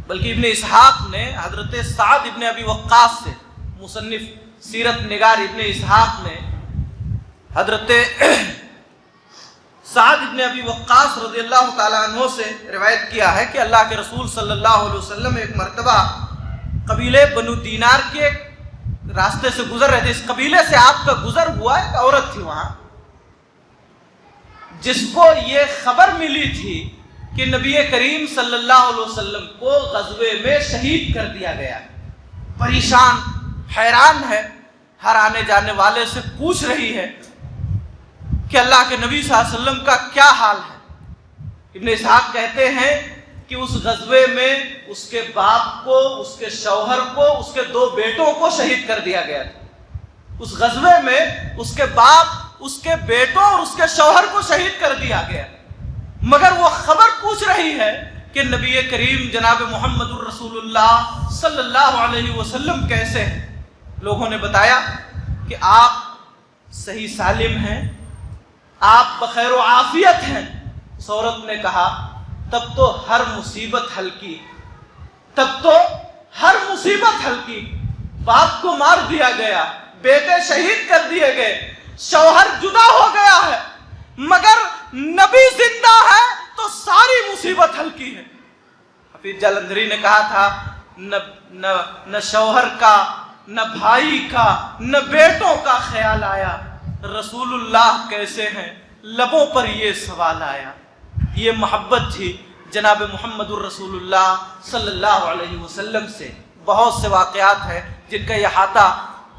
بلکہ ابن اسحاق نے حضرت سعد ابن ابی وقاص سے، مصنف سیرت نگار ابن اسحاق نے حضرت سعد ابن ابی وقاص رضی اللہ تعالیٰ عنہ سے روایت کیا ہے کہ اللہ کے رسول صلی اللہ علیہ وسلم ایک مرتبہ قبیلے بنو دینار کے راستے سے گزر رہے تھے۔ اس قبیلے سے آپ کا گزر ہوا، ایک عورت تھی وہاں، جس کو یہ خبر ملی تھی کہ نبی کریم صلی اللہ علیہ وسلم کو غزوے میں شہید کر دیا گیا۔ پریشان، حیران ہے، ہر آنے جانے والے سے پوچھ رہی ہے کہ اللہ کے نبی صلی اللہ علیہ وسلم کا کیا حال ہے۔ ابن اسحاق کہتے ہیں کہ اس غزوے میں اس کے باپ کو، اس کے شوہر کو، اس کے 2 بیٹوں کو شہید کر دیا گیا تھا۔ اس غزوے میں اس کے باپ، اس کے بیٹوں اور اس کے شوہر کو شہید کر دیا گیا، مگر وہ خبر پوچھ رہی ہے کہ نبی کریم جناب محمد الرسول اللہ صلی اللہ علیہ وسلم کیسے ہیں۔ لوگوں نے بتایا کہ آپ صحیح سالم ہیں، آپ بخیر و عافیت ہیں۔ اس عورت نے کہا تب تو ہر مصیبت حل کی، تب تو ہر مصیبت حل کی، باپ کو مار دیا گیا، بیٹے شہید کر دیے گئے، شوہر جدا ہو گیا ہے، مگر نبی زندہ ہے تو ساری مصیبت حل کی ہے۔ حفیظ جلندھری نے کہا تھا نہ شوہر کا، نہ بھائی کا، نہ بیٹوں کا خیال آیا، رسول اللہ کیسے ہیں لبوں پر یہ سوال آیا۔ یہ محبت تھی جناب محمد الرسول اللہ صلی اللہ علیہ وسلم سے۔ بہت سے واقعات ہیں جن کا احاطہ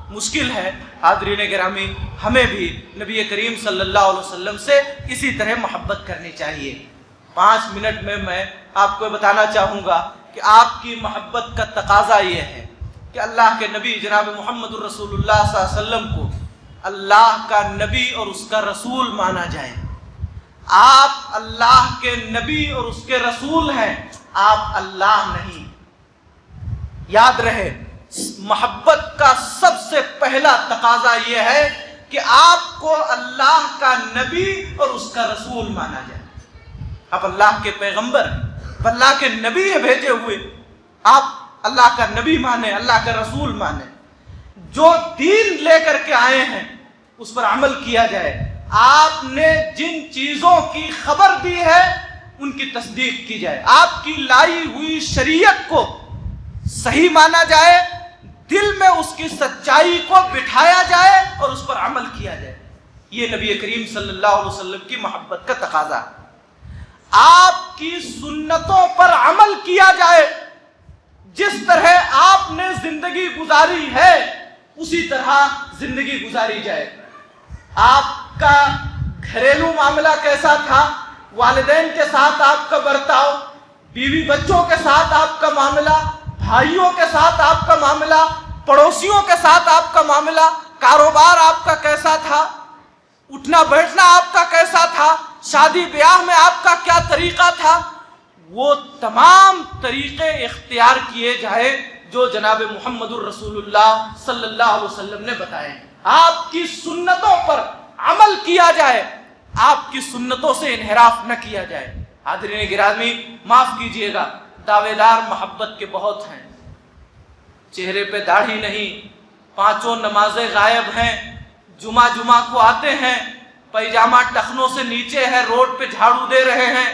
مشکل ہے۔ حاضرین گرامی، ہمیں بھی نبی کریم صلی اللہ علیہ وسلم سے اسی طرح محبت کرنی چاہیے۔ 5 منٹ میں آپ کو بتانا چاہوں گا کہ آپ کی محبت کا تقاضا یہ ہے کہ اللہ کے نبی جناب محمد الرسول اللہ صلی اللہ علیہ وسلم کو اللہ کا نبی اور اس کا رسول مانا جائے۔ آپ اللہ کے نبی اور اس کے رسول ہیں، آپ اللہ نہیں۔ یاد رہے، محبت کا سب سے پہلا تقاضا یہ ہے کہ آپ کو اللہ کا نبی اور اس کا رسول مانا جائے۔ آپ اللہ کے پیغمبر، اللہ کے نبی ہیں بھیجے ہوئے، آپ اللہ کا نبی مانیں، اللہ کا رسول مانیں۔ جو دین لے کر کے آئے ہیں اس پر عمل کیا جائے۔ آپ نے جن چیزوں کی خبر دی ہے ان کی تصدیق کی جائے۔ آپ کی لائی ہوئی شریعت کو صحیح مانا جائے، دل میں اس کی سچائی کو بٹھایا جائے اور اس پر عمل کیا جائے۔ یہ نبی کریم صلی اللہ علیہ وسلم کی محبت کا تقاضا۔ آپ کی سنتوں پر عمل کیا جائے، جس طرح آپ نے زندگی گزاری ہے اسی طرح زندگی گزاری جائے۔ آپ کا گھریلو معاملہ کیسا تھا، والدین کے ساتھ آپ کا برتاؤ، بیوی بچوں کے ساتھ آپ کا معاملہ، بھائیوں کے ساتھ آپ کا معاملہ، پڑوسیوں کے ساتھ آپ کا معاملہ، کاروبار آپ کا کیسا تھا، اٹھنا بیٹھنا آپ کا کیسا تھا، شادی بیاہ میں آپ کا کیا طریقہ تھا، وہ تمام طریقے اختیار کیے جائے جو جناب محمد الرسول اللہ صلی اللہ علیہ وسلم نے بتائے۔ آپ کی سنتوں پر عمل کیا جائے، آپ کی سنتوں سے انحراف نہ کیا جائے۔ حاضرین گرامی، معاف کیجئے گا، دعوے دار محبت کے بہت ہیں، چہرے پہ داڑھی نہیں، 5 نمازیں غائب ہیں، جمعہ کو آتے ہیں، پیجامہ ٹخنوں سے نیچے ہے، روڈ پہ جھاڑو دے رہے ہیں،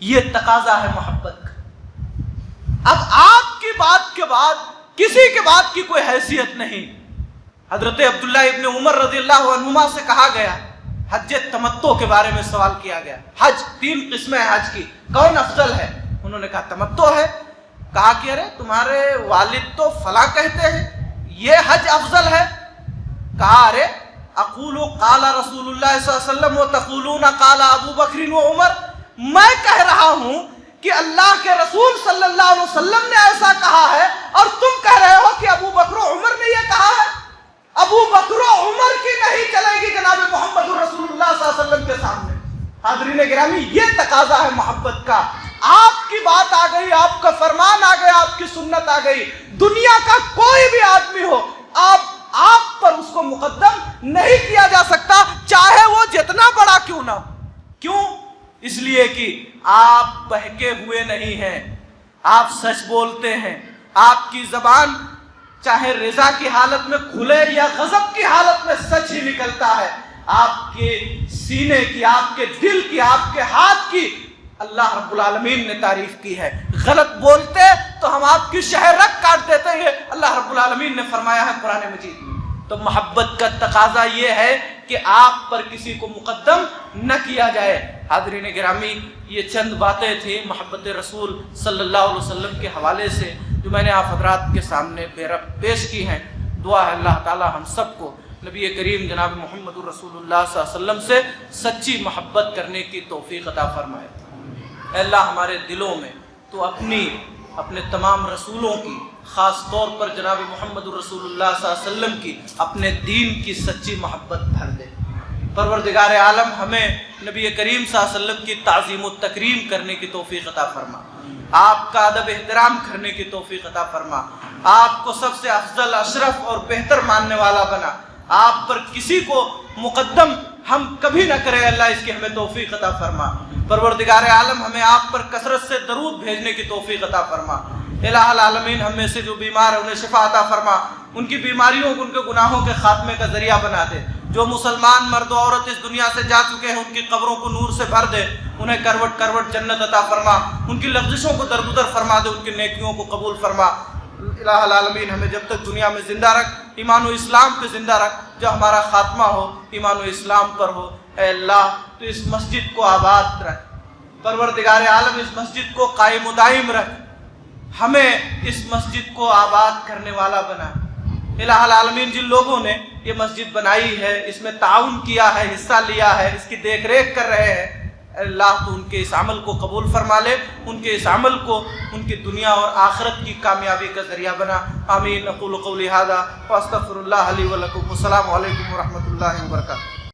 یہ تقاضا ہے محبت کا۔ اب آپ کی بات کے بعد کسی کے بات کی کوئی حیثیت نہیں۔ حضرت عبداللہ ابن عمر رضی اللہ عنہما سے کہا گیا، حج تمتع کے بارے میں سوال کیا گیا، حج 3 قسمیں ہیں حج کی، کون افضل ہے؟ انہوں نے کہا تمتع ہے۔ کہا کہ ارے تمہارے والد تو فلاں کہتے ہیں یہ حج افضل ہے۔ کہا ارے اقول قال رسول اللہ صلی اللہ علیہ وسلم وتقولون قال ابو بکر و عمر، میں کہہ رہا ہوں کہ اللہ کے رسول صلی اللہ علیہ وسلم نے ایسا کہا ہے اور تم کہہ رہے ہو کہ ابو بکر و عمر نے یہ کہا ہے۔ ابو بکر و عمر کی نہیں چلے گی جناب محمد رسول اللہ صلی اللہ علیہ وسلم کے سامنے۔ حاضرین گرامی، یہ تقاضا ہے محبت کا۔ آپ کی بات آ گئی، آپ کا فرمان آ گیا، آپ کی سنت آ گئی، دنیا کا کوئی بھی آدمی ہو، آپ پر اس کو مقدم نہیں کیا جا سکتا، چاہے وہ جتنا بڑا کیوں نہ ہو۔ کیوں؟ اس لیے کہ آپ بہکے ہوئے نہیں ہیں، آپ سچ بولتے ہیں، آپ کی زبان چاہے رضا کی حالت میں کھلے یا غضب کی حالت میں سچ ہی نکلتا ہے۔ آپ کے سینے کی، آپ کے دل کی، آپ کے ہاتھ کی اللہ رب العالمین نے تعریف کی ہے۔ غلط بولتے تو ہم آپ کی شہرک کاٹ دیتے ہیں، اللہ رب العالمین نے فرمایا ہے قرآن مجید میں۔ تو محبت کا تقاضا یہ ہے کہ آپ پر کسی کو مقدم نہ کیا جائے۔ حاضرین گرامی، یہ چند باتیں تھیں محبت رسول صلی اللہ علیہ وسلم کے حوالے سے جو میں نے آپ حضرات کے سامنے پیش کی ہیں۔ دعا ہے اللہ تعالی ہم سب کو نبی کریم جناب محمد رسول اللہ صلی اللہ علیہ وسلم سے سچی محبت کرنے کی توفیق عطا فرمائے۔ اے اللہ ہمارے دلوں میں تو اپنے تمام رسولوں کی، خاص طور پر جناب محمد رسول اللہ صلی اللہ علیہ وسلم کی، اپنے دین کی سچی محبت بھر دے۔ پروردگار عالم ہمیں نبی کریم صلی اللہ علیہ وسلم کی تعظیم و تکریم کرنے کی توفیق عطا فرما، آپ کا ادب احترام کرنے کی توفیق عطا فرما، آپ کو سب سے افضل، اشرف اور بہتر ماننے والا بنا، آپ پر کسی کو مقدم ہم کبھی نہ کرے، اللہ اس کی ہمیں توفیق عطا فرما۔ پروردگار عالم ہمیں آپ پر کثرت سے درود بھیجنے کی توفیق عطا فرما۔ الہ العالمین ہم میں سے جو بیمار ہیں انہیں شفا عطا فرما، ان کی بیماریوں کو، ان کے گناہوں کے خاتمے کا ذریعہ بنا دے۔ جو مسلمان مرد و عورت اس دنیا سے جا چکے ہیں ان کی قبروں کو نور سے بھر دے، انہیں کروٹ کروٹ جنت عطا فرما، ان کی لغزشوں کو درگزر فرما دے، ان کی نیکیوں کو قبول فرما۔ الہ العالمین ہمیں جب تک دنیا میں زندہ رکھ، ایمان و اسلام پہ زندہ رکھ، جب ہمارا خاتمہ ہو ایمان و اسلام پر ہو۔ اے اللہ تو اس مسجد کو آباد رکھ، پروردگار عالم اس مسجد کو قائم و دائم رکھ، ہمیں اس مسجد کو آباد کرنے والا بنا۔ الہ العالمین جن لوگوں نے یہ مسجد بنائی ہے، اس میں تعاون کیا ہے، حصہ لیا ہے، اس کی دیکھ ریکھ کر رہے ہیں، اللہ تو ان کے اس عمل کو قبول فرما لے، ان کے اس عمل کو ان کی دنیا اور آخرت کی کامیابی کا ذریعہ بنا۔ آمین۔ اقول قولی ھذا واستغفر اللہ لی ولکم۔ السلام علیکم ورحمۃ اللہ وبرکاتہ۔